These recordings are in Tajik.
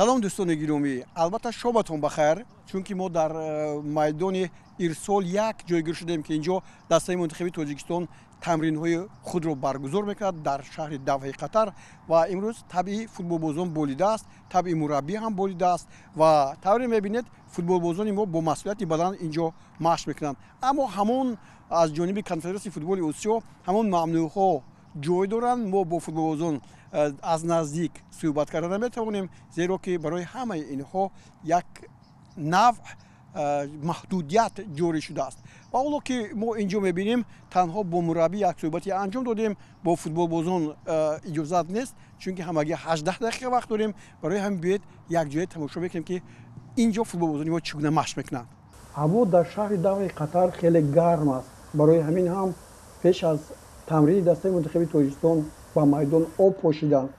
салом дӯстони гиромӣ, албатта шобатон бахайр, чунки мо дар майдони ирсол як ҷойгир шудем ки инҷо дастаи мунтахиби тоҷикистон тамринҳои худро баргузор мекунад дар шаҳри давҳаи қатар ва имрӯз табъи футболбозон болидааст, табъи мураббӣ ҳам болидааст ва тавре мебинед футболбозони мо бо масъулияти баланд инҷо машқ мекунанд. Аммо ҳамон аз ҷониби конфедератсияи футболи осиё ҳамон мамнӯъҳо ҷой доранд. Мо бо футболбозон аз наздик суҳбат карда наметавонем, зеро ки барои ҳамаи инҳо як навъ маҳдудият ҷорӣ шудааст. ва ҳоло ки мо инҷо мебинем, танҳо бо мураббӣ як суҳбати анҷом додем, бо футболбозон иҷозат нест, чунки ҳамагӣ 18 дақиқа вақт дорем. Барои ҳамин биёед якҷоя тамошо мекунем ки инҷо футболбозони мо чӣ гуна машқ мекунанд. ҳаво дар шаҳри давҳаи қатар хеле гарм аст. барои ҳамин ҳам пеш аз тамрини дастаи мунтахиби тоҷикистон ба майдон об пошиданд,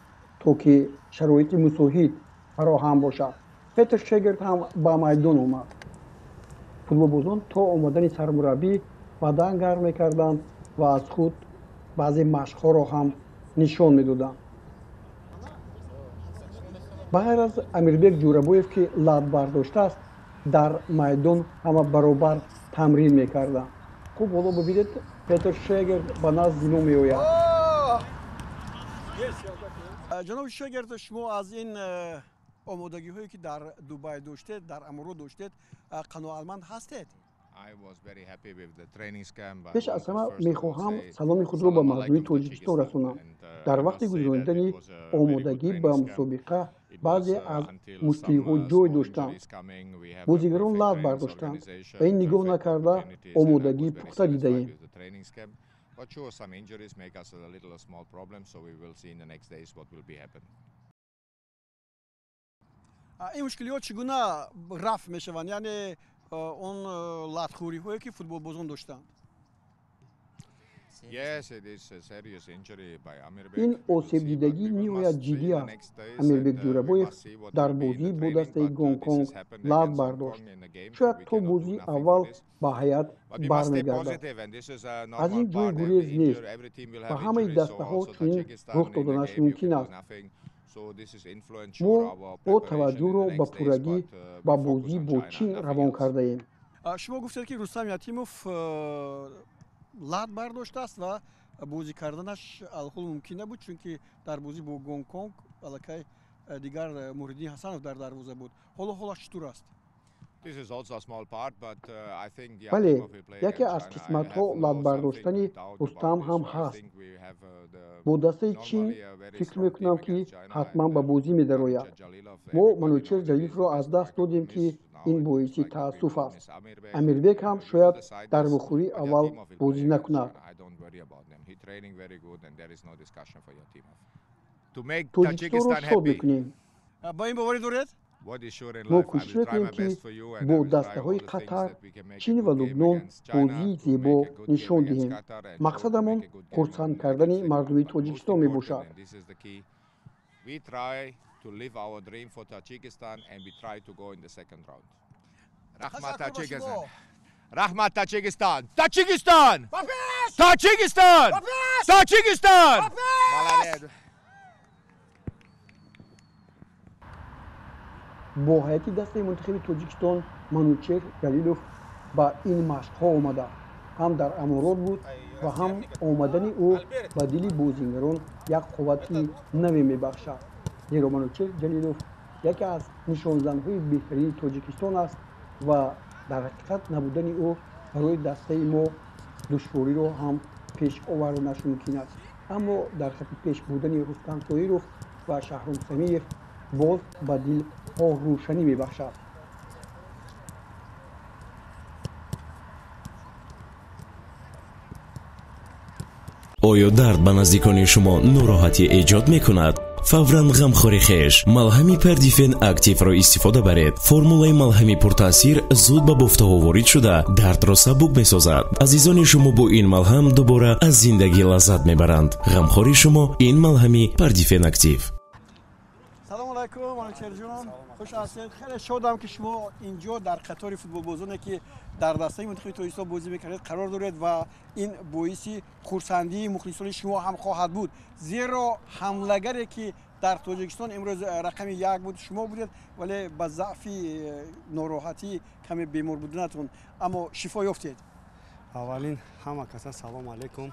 то ки шароити мусоҳид фароҳам бошад. Петр Шегерт ҳам ба майдон омад. футболбозон то омадани сармураббӣ бадан гарм мекарданд ва аз худ баъзе машқҳоро ҳам нишон медоданд. ба ғайр аз Амирбек Ҷӯрабоев ки лад бардоштааст, дар майдон ҳама баробар тамрин мекарданд. хуб, ҳоло бибинед Петр Шегерт ба назди мо меояд. ҷаноби Шегерт, шумо аз ин омодагиҳое ки дар Дубай доштед, дар Амурот доштед, қаноатманд ҳастед? пеш аз ҳама мехоҳам саломи худро ба мардуми тоҷикистон расонам. дар вақти гузарондани омодагӣ ба мусобиқа баъзе аз муштиҳо ҷой доштанд. бозигарон лад бардоштанд ва ин нигоҳ накарда омодагии пухта дидаем. ин мушкилиҳо чӣ гуна рафъ мешаванд, яъне он ладхӯриҳое ки футболбозон доштанд? ин осебдидагӣ ниҳоят ҷиддӣ аст. Амирбек Ҷӯрабоев дар бозӣ бо дастаи Гонконг лад бардошт. шояд то бозии аввал ба ҳайат бармегардад. аз ин ҷой гурез нест. ба ҳамаи дастаҳо чунин рух доданаш мумкин аст. мо бо таваҷҷӯҳро ба пуррагӣ ба бозӣ бо Чин равон кардаем. шумо гуфтед ки Рустам Ятимов лад бардоштааст ва бозӣ карданаш алҳол мумкин набуд, чунки дар бозӣ бо Гонконг аллакай дигар Муҳриддин Ҳасанов дар дарвоза буд. ҳоло ҳолаш чутур аст? бале, яке аз қисматҳо ладбардоштани Рустам ҳам ҳаст. бо дастаи Чин фикр мекунам ки ҳатман ба бозӣ медарояд. мо Манучер Ҷалиловро аз даст додем ки ин боиси таассуф аст. Амирбек ҳам шояд дар вухӯрии аввал бозӣ накунад. тоҷикистонро шод мекунем. ба ин боварӣ доред? мо кӯшиш мекунем ки бо дастаҳои Қатар, Чин ва Лубнон бозии зебо нишон диҳем. мақсадамон хурсанд кардани мардуми Тоҷикистон мебошад. Rahmat Tajikistan! Tajikistan! Tajikistan! Tajikistan! бо ҳайати дастаи мунтахиби Тоҷикистон Манучер Ҷалилов ба ин машқҳо омада. ҳам дар Амурот буд ва ҳам омадани ӯ ба дили бозигарон як қуввати наве мебахшад. зеро Манучер Ҷалилов яке аз нишонзанҳои беҳтарини Тоҷикистон аст ва дар ҳақиқат набудани ӯ барои дастаи мо душвориро ҳам пеш оварданаш мумкин аст. аммо дар хати пеш будани Рустам Соиров ва Шаҳром Самиев боз ба дилҳо рӯшанӣ мебахшад. оё дард ба наздикони шумо нороҳатӣ эҷод мекунад? фавран ғамхори хеш малҳами Perdifen активро истифода баред. формулаи малҳами пуртаъсир зуд ба бофтаҳо ворид шуда дардро сабук месозад. азизони шумо бо ин малҳам дубора аз зиндагӣ лаззат мебаранд. ғамхори шумо ин малҳами Perdifen актив. салому алайкум, منوچهر جان خوش هستید. خیلی شادم که شما اینجا در قطار فوتبالبازانی که در دسته منتخب تاجیکستان بازی میکنید قرار دارید و این باعث خرسندی مخلصان شما هم خواهد بود، زیرا حملگری که در تاجیکستان امروز رقم 1 بود شما بودید، ولی با ضعف ناراحتی کمی بیمار بودنتون اما شفا یافتید. اولین همه کسا سلام علیکم.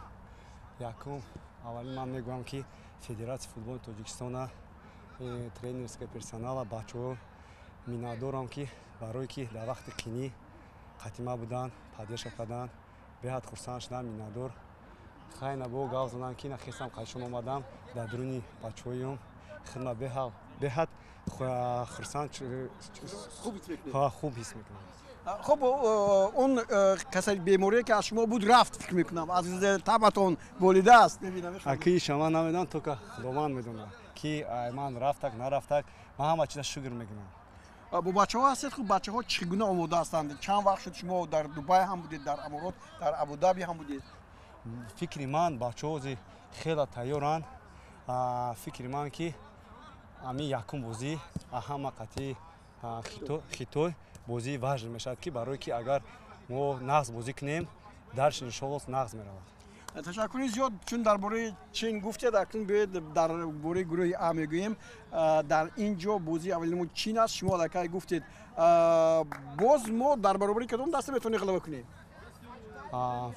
یکم اولین من میگویم که فدراسیون فوتبال تاجیکستان тренерский персонал бачаҳо миннатдорам ки барое ки дар вақти қинӣ қатима буданд, падеша карданд, беҳад хурсанд шудам, миннатдор. хайна бо гав занам ки нахестам қайшон омадам дар дуруни бачаҳоям хидмат беҳад хурсанд хуб ҳис мекунам. خب اون کسای بیماری که از شما بود رفت فکر میکنم از تبتون بولیده است ببینم اکی شما نمیدونم تو که خداوند میدونه کی من رفتک نرفتک من همه چیز شکر میکنم. با بچه‌ها هستید. خب بچه‌ها چگونه آماده هستند؟ چند وقت شد شما در دبی هم بودید، در امارات، در ابوظبی هم بودید؟ فکر من بچه‌ها خیلی تیارند. فکر من که امی یکم بازی همه قطعی خیتو بازی واجد میشد که برای که اگر ما نقض بازی کنیم درش انشالله نقض میرود. تشکر زیاد. چون درباره چین گفتید اکنون بیاید درباره گروه ا میگوییم. در اینجا بازی اولمون چین است. شما لکه گفتید باز ما در برابر کدوم دسته میتونیم غلبه کنیم؟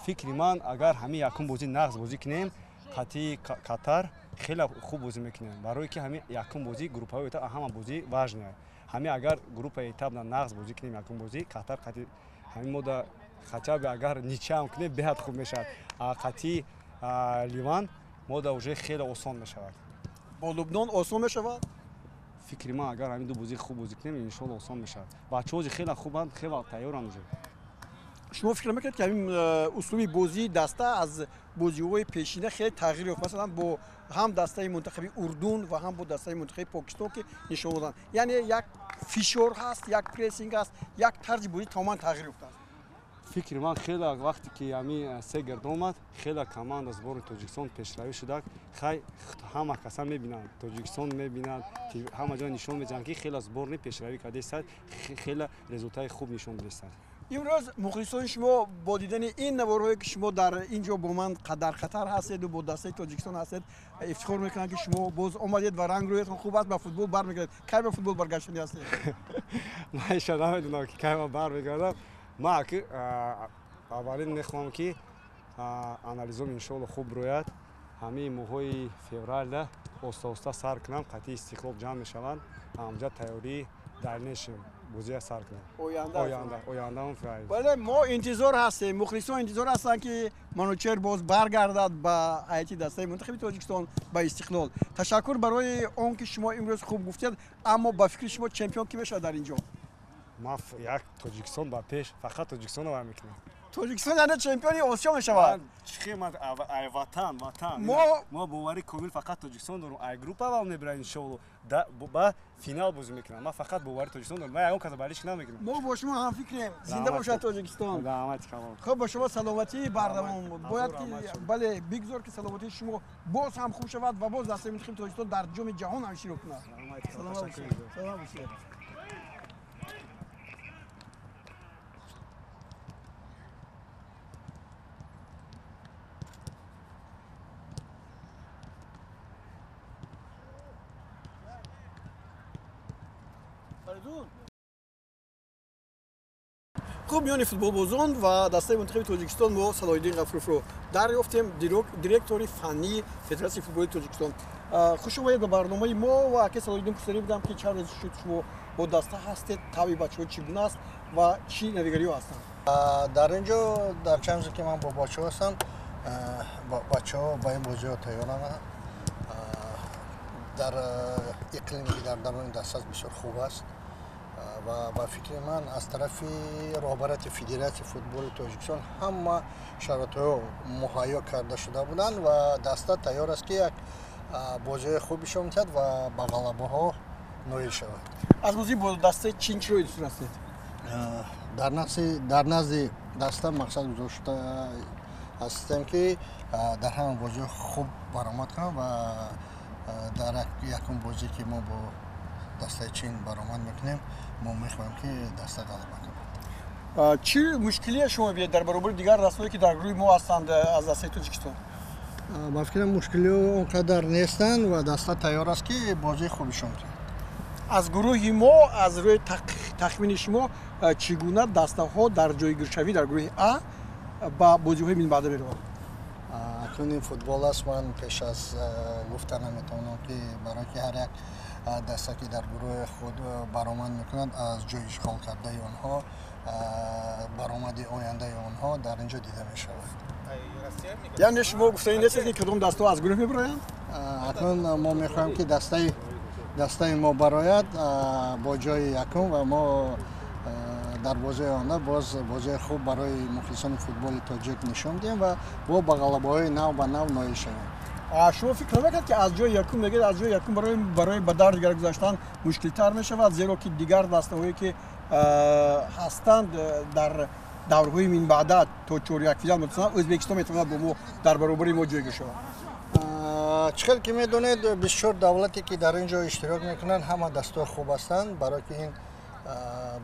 فکر من اگر همین یکم بازی نقض بازی کنیم قطعی قطر خیلی خوب بازی میکنیم، برای که همین یکم بازی گروه های همه بازی واجد همین اگر گروه ایتاب نقض بازی کنیم یکم بازی قطر قطعی همین مدت خطاب اگر نیچه هم کنیم بهت خوب میشد. قطعی لیوان مدت уже خیلی آسان میشود. با لبنان آسان میشود؟ فکر من اگر همین دو بازی خوب بازی کنیم ان شاء الله آسان میشود. بچه‌ها خیلی خوبند، خیلی تیارند. شما فکر میکنید که همین اسلوب بازی دسته از بازی‌های پیشینه خیلی تغییر یافت؟ مثلا با هم دسته منتخب اردن و هم با دسته منتخب پاکستان که نشون دادن، یعنی یک فشار هست، یک پرسینگ هست، یک طرز بازی تماما تغییر یافته است. فکر من خیلی وقتی که همین سه گرد آمد خیلی کماند از بار تاجیکستان پیشروی شده. خیلی همه کسا میبینند، تاجیکستان میبینند، همه جا نشون میدن که خیلی از بار پیشروی کرده است، خیلی رزولت خوب نشون میده. امروز مخلصان شما با دیدن این نوارهایی که شما در اینجا با من در قطر هستید و با دسته تاجیکستان هستید افتخار میکنن که شما باز آمدید و رنگ رویتون خوب است، به فوتبال برمیگردید. کی به فوتبال برگشتنی هستید؟ من شده نمیدونم که کی برمیگردم. ما که اولین میخوام که آنالیزم انشالله خوب روید. همین ماهای فوریه آستا سر کنم، قطعی استقلال جمع میشوند. همونجا تیاری در نشیم بازی سر کنیم. آینده هم فعال. بله ما انتظار هستیم، مخلصان انتظار هستند که منوچهر باز برگردد به هیئت دسته منتخب تاجیکستان به استقلال. تشکر برای آن که شما امروز خوب گفتید، اما با فکر شما چمپیون کی میشه در اینجا؟ ما یک تاجیکستان با پیش فقط تاجیکستان رو میکنیم. تاجیکستان یعنی چمپیون آسیا میشود. خدمت وطن ما باوری کامل فقط تاجیکستان دارم. ای گروپ اول میبرن ان شاء الله با فینال بازی میکنم. ما فقط باوری تاجیکستان دارم. من یکم کس باریش نمیکنم. ما با شما هم فکریم. زنده باشد تاجیکستان. خب با شما سلامتی بردمون باید که بله بگذار که سلامتی شما باز هم خوب شود و باز دسته منتخب تاجیکستان در جام جهان هم شروع کنه. سلام باشید. خوب میان فوتبال بازان و دسته منتخب تاجیکستان با صلاح‌الدین غفورов رو دریافتیم، دیرکتوری فنی فدراسیون فوتبال تاجیکستان. خوش اومدید به برنامه ما و که صلاح‌الدین پسری بودم که چند روز شد شما با دسته هستید، تابع بچه‌ها چگونه است و چی نویگری‌ها هستند؟ در اینجا در چند روزی که من با بچه‌ها هستم، بچه‌ها با این بازی‌ها تیارند. در اقلیمی که در درون دسته بسیار خوب است و با فکر من از طرف رهبرت فدراسیون فوتبال تاجیکستان همه شرایط مهیا کرده شده بودند و دسته تیار است که یک بازی خوبی شد و با غلبه ها نویل شود. از بازی با دسته چین چی رو دوست داشتید؟ در نزد دسته مقصد گذاشته هستیم که در همه بازی خوب برآمد کنم و در یکم بازی که ما با дастаи чин баромад мекунем мо мехоҳем ки даста ғалаба кунад. чӣ мушкилие шумо мебинед дар баробари дигар дастҳое ки дар гурӯҳи мо ҳастанд аз дастаи тоҷикистон? ба фикрам мушкилиҳо он қадар нестанд ва даста тайёр аст ки бозии хубишон кунад. аз гурӯҳи мо аз рӯи тахмини шумо чӣ гуна дастаҳо дар ҷойгиршавӣ дар гурӯҳи А ба бозиҳои минбаъда мераванд? акнун ин футбол аст. ман пеш аз гуфта наметавонам ки барои ки ҳар як даста ки дар гурӯҳи худ баромад мекунад аз ҷои ишғол кардаи онҳо баромади ояндаи онҳо дар инҷо дида мешавад. яъне шумо гуфтани нестед ки кадом дастаҳо аз гурӯҳ мебароянд? акнун мо мехоҳем ки дастаи мо барояд бо ҷои якум ва мо дар бозии оянда боз бозии хуб барои мухлисони футболи тоҷик нишон диҳем ва бо ба ғалабаҳои нав ба нав ноил шавем. шумо фикр намекард ки аз ҷои якум мегӯед аз ҷои якум барои ба давр дигар гузаштан мушкилтар мешавад, зеро ки дигар дастаҳое ки ҳастанд дар даврҳои минбаъда то чорякфинал масалан ӯзбекистон метавонад бо мо дар баробари мо ҷойгир шавад. чӣ хел ки медонед бисёр давлате ки дар ин ҷо иштирок мекунанд ҳама дастаҳои хуб ҳастанд барои ки ин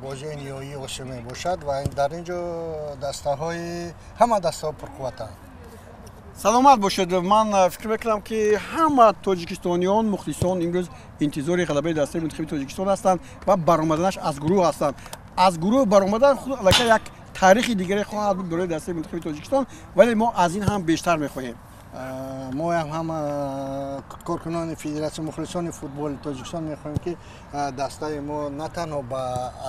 бозии ниҳоии осиё мебошад ва дар ин ҷо дастаҳои ҳама дастаҳо пурқувватанд. саломат бошед. ман фикр мекунам ки ҳама тоҷикистониён мухлисон имрӯз интизори ғалабаи дастаи мунтахаби тоҷикистон ҳастанд ва баромаданаш аз гурӯҳ ҳастанд. аз гурӯҳ баромадан худ аллакай як таърихи дигаре хоҳад буд барои дастаи мунтахаби тоҷикистон, вале мо аз ин ҳам бештар мехоҳем. мо ҳама коркунони федератсияи мухлисони футболи тоҷикистон мехоҳем ки дастаи мо на танҳо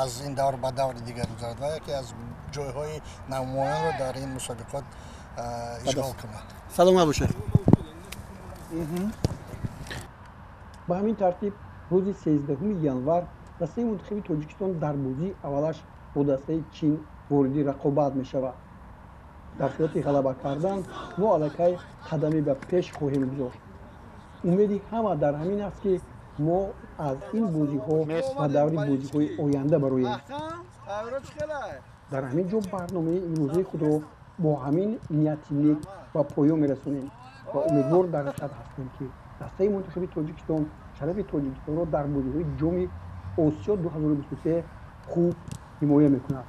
аз ин давр ба даври дигар гузарад ва яке аз ҷойҳои намоёнро дар ин мусобиқот ишғол кунад. саломат бошед. ба ҳамин тартиб рӯзи 13 январ дастаи мунтахаби тоҷикистон дар бозии аввалаш бо дастаи чин вориди рақобат мешавад. дар сурати ғалаба кардан мо аллакай қадаме ба пеш хоҳем гузошт. умеди ҳама дар ҳамин аст ки мо аз ин бозиҳо ба даври бозиҳои оянда бароем. дар ҳамин ҷо барномаи имрӯзаи худро бо ҳамин нияти нек ба поён мерасонем ва умедвор дар ҳақиқат ҳастем ки дастаи мунтахаби тоҷикистон шарафи тоҷикистонро дар бозиҳои ҷоми осиё 2023 хуб ҳимоя мекунад.